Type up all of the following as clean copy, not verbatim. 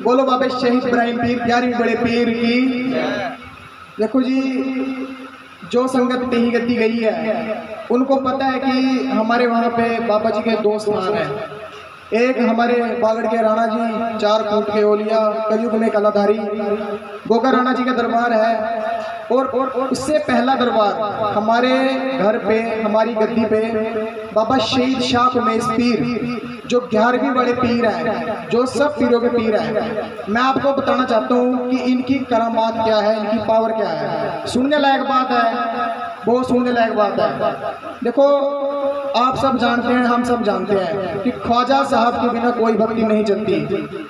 बोलो बाबा शहीद इब्राहिम पीर प्यारी बड़े पीर की। देखो जी, जो संगत कहीं गति गई है उनको पता है कि हमारे वहाँ पे बाबा जी के दो स्थान हैं। एक हमारे बागड़ के राणा जी 4 फुट के ओलिया कलयुग में कलाधारी गोगा राणा जी का दरबार है, और उससे पहला दरबार हमारे घर पे हमारी गद्दी पे बाबा शहीद शाह उमैस पीर जो 11वीं बड़े पीर हैं, जो सब पीरों के पीर हैं। मैं आपको बताना चाहता हूँ कि इनकी करामात क्या है, इनकी पावर क्या है। सुनने लायक बात है, बहुत सुनने लायक बात है। देखो, आप सब जानते हैं, हम सब जानते हैं कि ख्वाजा साहब के बिना कोई भक्ति नहीं चलती।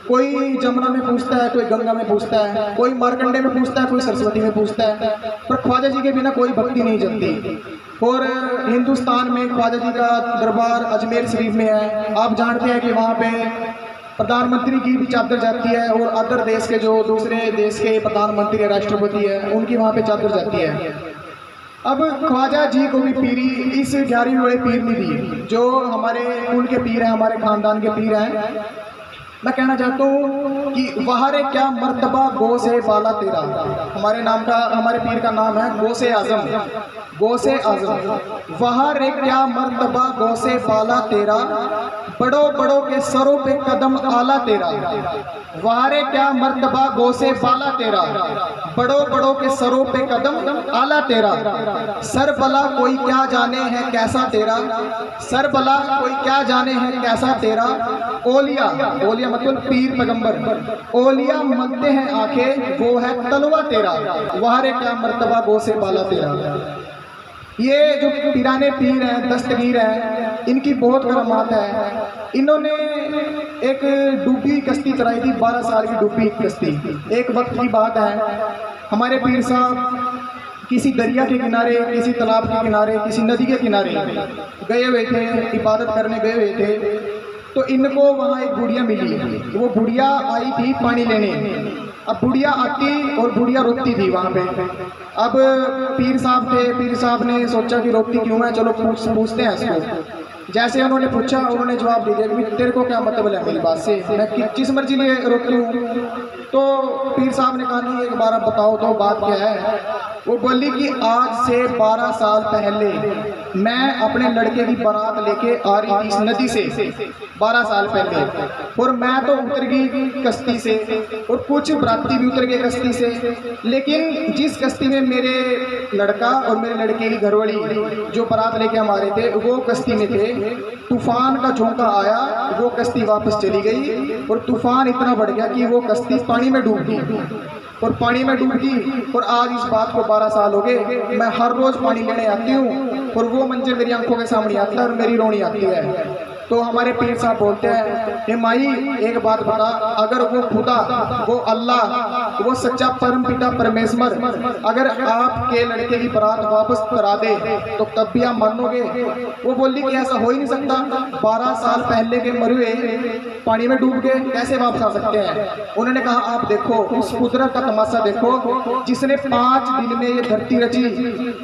कोई जमुना में पूछता है, कोई गंगा में पूछता है, कोई मार्कंडे में पूछता है, कोई सरस्वती में पूछता है, पर ख्वाजा जी के बिना कोई भक्ति नहीं चलती। और हिंदुस्तान में ख्वाजा जी का दरबार अजमेर शरीफ में है। आप जानते हैं कि वहाँ पे प्रधानमंत्री की भी चादर जाती है, और अदर देश के जो दूसरे देश के प्रधानमंत्री राष्ट्रपति है उनकी वहाँ पे चादर जाती है। अब ख्वाजा जी को भी पीरी इस 11वीं बड़े पीर ने दी, जो हमारे कुल के पीर हैं, हमारे खानदान के पीर हैं। मैं कहना चाहता हूँ कि वहारे क्या मर्तबा गो से बाला तेरा। हमारे नाम का, हमारे पीर का नाम है गो से आजम, गो से आजम। वहारे क्या मर्तबा गो से बाला तेरा, बड़ों बड़ों के सरों पे कदम आला तेरा। वहारे क्या मर्तबा गो से बाला तेरा, बड़ों बड़ों के सरों पे कदम आला तेरा। सर बला कोई क्या जाने है कैसा तेरा, सर बला कोई क्या जाने है कैसा तेरा। ओलिया, ओलिया मतलब पीर पैगंबर, ओलिया मलते हैं आंखें वो है तलवा तेरा। वहारे क्या मर्तबा गो से बाला तेरा। ये जो पीराने पीर हैं, दस्तगीर हैं, इनकी बहुत करामात है। इन्होंने एक डूबी कश्ती चलाई थी, 12 साल की डूबी कश्ती। एक वक्त की बात है, हमारे पीर साहब किसी दरिया के किनारे, किसी तालाब के किनारे, किसी नदी के किनारे गए हुए थे, इबादत करने गए हुए थे। तो इनको वहाँ एक बुढ़िया मिली। वो बुढ़िया आई थी पानी लेने। अब बुढ़िया आती और बुढ़िया रोती थी वहाँ पे। अब पीर साहब थे, पीर साहब ने सोचा कि रोती क्यों है, चलो पूछते हैं इसको। जैसे उन्होंने पूछा, उन्होंने जवाब दे दिया कि तेरे को क्या मतलब है मेरी बात से, मैं किस मर्जी लिए रोती हूँ। तो पीर साहब ने कहा नहीं, एक बार आप बताओ तो बात क्या है। वो बोली कि आज से 12 साल पहले मैं अपने लड़के की बारात लेके आ रही थी इस नदी से, 12 साल पहले, और मैं तो उतर गई कश्ती से, और कुछ बराती भी उतर गए कश्ती से। लेकिन जिस कश्ती में मेरे लड़का और मेरे लड़के की घरवाली जो बारात लेके हम आ रहे थे, वो कश्ती में थे। तूफान का झोंका आया, वो कश्ती वापस चली गई, और तूफान इतना बढ़ गया कि वो कश्ती पानी में डूब गई, और पानी में डूब गई। और आज इस बात को 12 साल हो गए, मैं हर रोज पानी लेने आती हूँ, और वो मंजर मेरी आंखों के सामने आता है और मेरी रोनी आती है। तो हमारे पीर साहब बोलते हैं, हे माई एक बात बता, अगर वो खुदा, वो अल्लाह, वो सच्चा परम पिता परमेश्वर अगर आपके लड़के की बारात वापस करा दे तो तब भी आप मानोगे। वो बोली कि ऐसा हो ही नहीं सकता, 12 साल पहले के मरे पानी में डूब गए, कैसे वापस आ सकते हैं। उन्होंने कहा आप देखो उस कुदरत का तमाशा देखो, जिसने 5 दिन में ये धरती रची,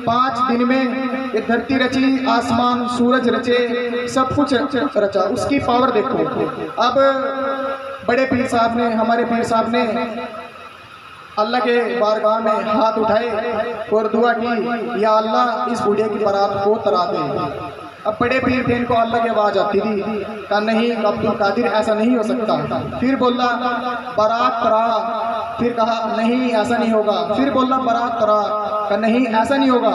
5 दिन में ये धरती रची, आसमान सूरज रचे, सब कुछ रचा, उसकी पावर देखो। अब बड़े पीर साहब ने, हमारे पीर साहब ने अल्लाह के बारगाह में हाथ उठाए और दुआ की, या अल्लाह इस बूढ़े की बारात को तरा दे। अब बड़े पीर थे, इनको अल्लाह की आवाज़ आती थी, कहा नहीं अब्दुल कादिर ऐसा नहीं हो सकता। फिर बोला बारात तरा, फिर कहा नहीं ऐसा नहीं होगा। फिर बोला बारात तरा, कहा नहीं ऐसा नहीं होगा।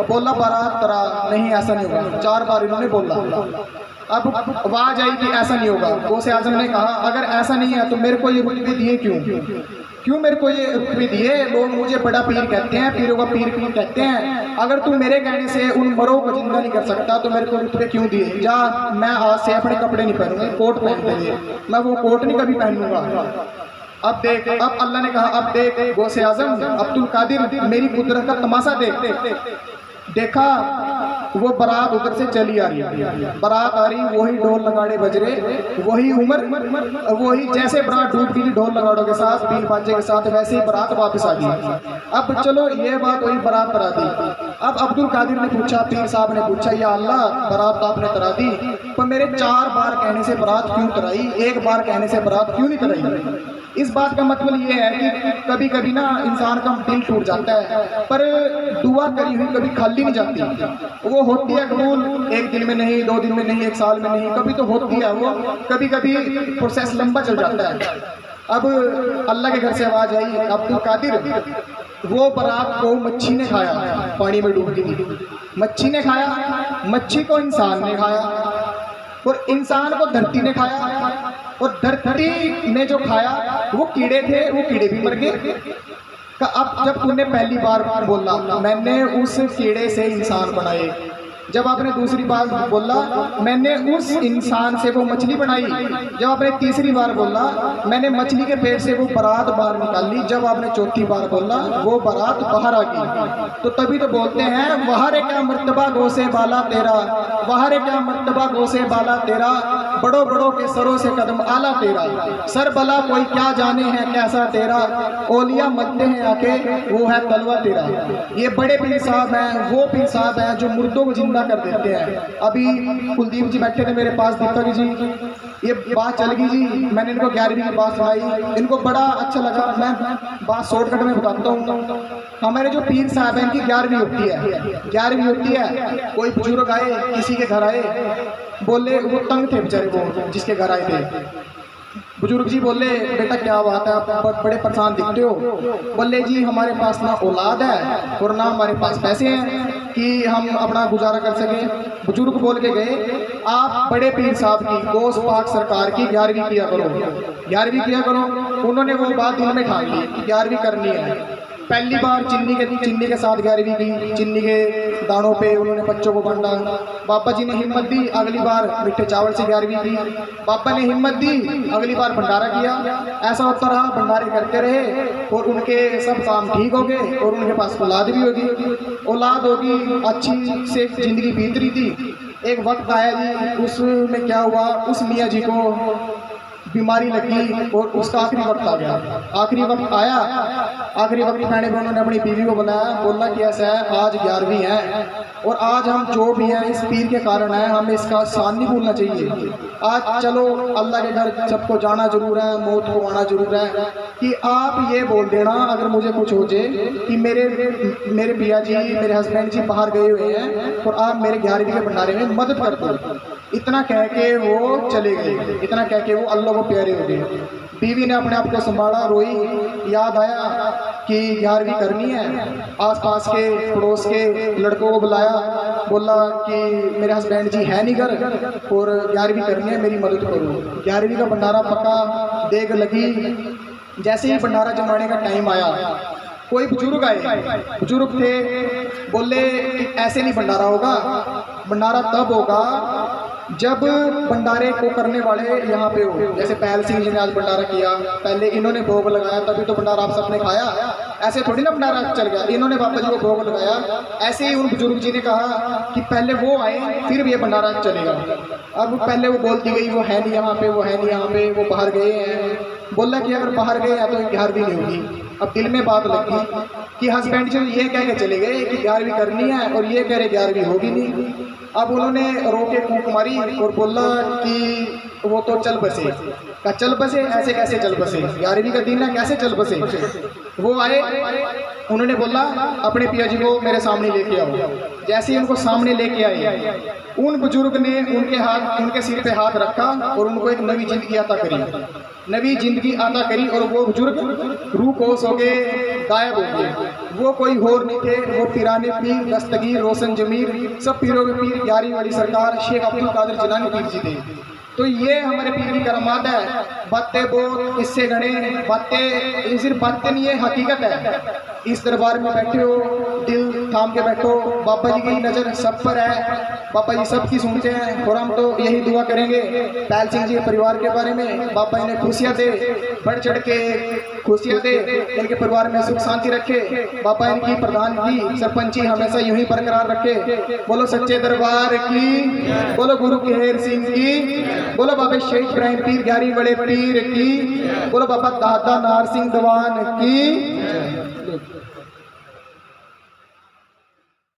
बोला बारात तरा, नहीं ऐसा नहीं होगा। 4 बार इन्होंने बोला। अब आवाज आई कि ऐसा नहीं होगा। गौसे आजम ने कहा अगर ऐसा नहीं है तो मेरे को ये रुतबे दिए क्यों मेरे को ये रुतबे दिए। लोग मुझे बड़ा पीर कहते हैं, पीरों का पीर क्यों कहते हैं। अगर तू मेरे कहने से उन मरों को जिंदा नहीं कर सकता तो मेरे को रुतबे क्यों दिए। जा, मैं आज से अपने कपड़े नहीं पहनूंगा, कोट पहनते हुए, मैं वो कोट नहीं कभी पहनूंगा। अब देख, अब अल्लाह ने कहा अब देख गौसे आजम अब्दुल कादिर मेरी कुदरत का तमाशा देख। देखा वो बारात उधर से चली आ रही, बारात आ रही, वही ढोल नगाड़े बज रहे, वही उम्र, वही जैसे बारात डूब गई ढोल नगाड़ों के साथ, बीन बाजे के साथ, वैसे ही बारात वापस आ गई। अब चलो ये बात वही बारात तरा दी। अब अब्दुल कादिर ने पूछा, पीर साहब ने पूछा, या अल्लाह बारात तो आपने तरा दी, पर मेरे 4 बार कहने से बारात क्यों कराई, 1 बार कहने से बारात क्यों नहीं कराई। इस बात का मतलब ये है कि कभी कभी ना इंसान का दिल टूट जाता है, पर दुआ करी हुई कभी खाली नहीं जाती। वो होती है कबूल, 1 दिन में नहीं, 2 दिन में नहीं, 1 साल में नहीं, कभी तो होती है वो, कभी कभी प्रोसेस लंबा चल जाता है। अब अल्लाह के घर से आवाज़ आई, अब्दुल कादिर, वो बारात को मच्छी ने खाया, पानी में डूब गई। मच्छी ने खाया, मच्छी को इंसान ने खाया, और इंसान को धरती ने खाया, और धरती ने जो खाया वो कीड़े थे, वो कीड़े भी मर गए। अब जब तूने पहली बार बोला मैंने उस कीड़े से इंसान बनाए, जब आपने दूसरी बार बोला मैंने उस इंसान से वो मछली बनाई, जब आपने तीसरी बार बोला मैंने मछली के पेट से वो बारात बाहर निकाली, जब आपने चौथी बार बोला वो बारात बाहर आ गई। तो तभी तो बोलते हैं वहारे क्या मर्तबा गो से बाला तेरा, वहारे क्या मर्तबा गो से बाला तेरा, बड़ों बड़ों के सरों से कदम आला तेरा, सर बला कोई क्या जाने है कैसा तेरा, ओलिया मरते हैं आके वो है तलवा तेरा। ये बड़े पीर साहब हैं, वो पीर साहब हैं जो मुर्दों को जिंदा कर देते हैं। अभी कुलदीप जी बैठे थे मेरे पास, दीपक जी, ये बात चल गई जी, मैंने इनको 11वीं की बात सुनाई, इनको बड़ा अच्छा लगा। मैं बात शॉर्टकट में बताता हूँ। हमारे जो पीर साहब हैं इनकी 11वीं होती है, 11वीं होती है। कोई बुजुर्ग आए किसी के घर आए, बोले वो तंग थे बेचारे, वो जिसके घर आए थे बुजुर्ग जी, बोले बेटा क्या बात है, आप बड़े परेशान दिखते हो। बोले जी हमारे पास ना औलाद है और ना हमारे पास पैसे हैं कि हम अपना गुजारा कर सकें। बुजुर्ग बोल के गए आप बड़े पीर साहब की गौस पाक सरकार की 11वीं किया करो, 11वीं किया करो। उन्होंने वो बात दिल में ठान ली कि 11वीं करनी है। पहली बार चिन्नी के साथ 11वीं की, चिन्नी के दानों पे उन्होंने बच्चों को बांटा। बाबा जी ने हिम्मत दी, अगली बार मीठे चावल से 11वीं की। बाबा ने हिम्मत दी, अगली बार भंडारा किया। ऐसा होता रहा, भंडारे करते रहे और उनके सब काम ठीक हो गए और उनके पास औलाद भी होगी, औलाद होगी, अच्छी से जिंदगी बीत रही थी। एक वक्त आया जी, उसमें क्या हुआ, उस मियाँ जी को बीमारी लगी और उसका आखिरी वक्त आ गया। आखिरी वक्त आया, आखिरी वक्त आने पर उन्होंने अपनी बीवी को बुलाया, बोला कि ऐसा है आज 11वीं है और आज हम जो भी हैं इस पीर के कारण है, हमें इसका शान नहीं भूलना चाहिए। आज चलो अल्लाह के घर सबको जाना जरूर है, मौत को आना जरूर है, कि आप ये बोल देना अगर मुझे कुछ हो जाए कि मेरे पिया जी, मेरे हस्बैंड जी बाहर गए हुए हैं और आप मेरे 11वीं के भंडारे में मदद कर दो। इतना कह के वो चले गए, इतना कह के वो अल्लाह को प्यारे हो गए। बीवी ने अपने आप को संभाला, रोई, याद आया कि 11वीं करनी है। आसपास के पड़ोस के लड़कों को बुलाया, बोला कि मेरे हस्बैंड जी है नहीं घर और 11वीं करनी है, मेरी मदद करो। 11वीं का भंडारा पका, देग लगी। जैसे ही भंडारा जमाने का टाइम आया, कोई बुजुर्ग आए, बुजुर्ग थे, बोले ऐसे नहीं भंडारा होगा, भंडारा तब होगा जब भंडारे को करने वाले यहाँ पे हो। जैसे पहल सिंह जी ने आज भंडारा किया, पहले इन्होंने भोग लगाया तभी तो भंडारा आप सबने खाया, ऐसे थोड़ी ना भंडारा चल गया। इन्होंने बाबा जी को भोग लगाया, ऐसे ही उन बुजुर्ग जी ने कहा कि पहले वो आए फिर ये भंडारा चलेगा। अब पहले वो बोलती गई वो है नहीं यहाँ पे, वो है नहीं यहाँ पे, वो बाहर गए हैं। बोला कि अगर बाहर गए हैं तो 11वीं नहीं होगी। अब दिल में बात लगी कि हस्बैंड जी ये कह के चले गए कि 11वीं करनी है और ये कह रहे 11वीं होगी नहीं। अब उन्होंने रोके फूंक मारी और बोला कि वो तो चल बसे। का चल बसे, ऐसे कैसे चल बसे, 11वीं का दिन है कैसे चल बसे। वो आए, उन्होंने बोला अपने पिया जी को मेरे सामने लेके आओ। जैसे ही उनको सामने लेके आए, उन बुजुर्ग ने उनके सिर पे हाथ रखा और उनको एक नई जिंदगी अता करी, नई जिंदगी अता करी। और वो बुजुर्ग रूह कोस हो गए, गायब हो गए। वो कोई और नहीं थे, वो पिराने पीर, दस्तगीर, रोशन जमीर, सब पीरों के पीर, 11वीं वाली सरकार शेख अब्दुल कादिर जिलानी पीर जी थे। तो ये हमारे पीर की करामात है। बातें बहुत इससे गणे, बातें सिर्फ बातें नहीं है, हकीकत है। इस दरबार में बैठे हो, दिल थाम के बैठो, बाबा जी की नज़र सब पर है, बाबा जी सब की सुनते हैं। और हम तो यही दुआ करेंगे पहल सिंह जी के परिवार के बारे में, बाबा इन्हें खुशियाँ दे, बढ़ चढ़ के खुशियाँ दे, इनके परिवार में सुख शांति रखे। बाबा इनकी प्रधान की सरपंची हमेशा यूं ही बरकरार रखे। बोलो सच्चे दरबार की, बोलो गुरु केहर सिंह की, बोलो बाबा शेख इब्राहिम पीर 11वीं बड़े पीर की, बोलो बाबा दादा नार सिंह दवान की।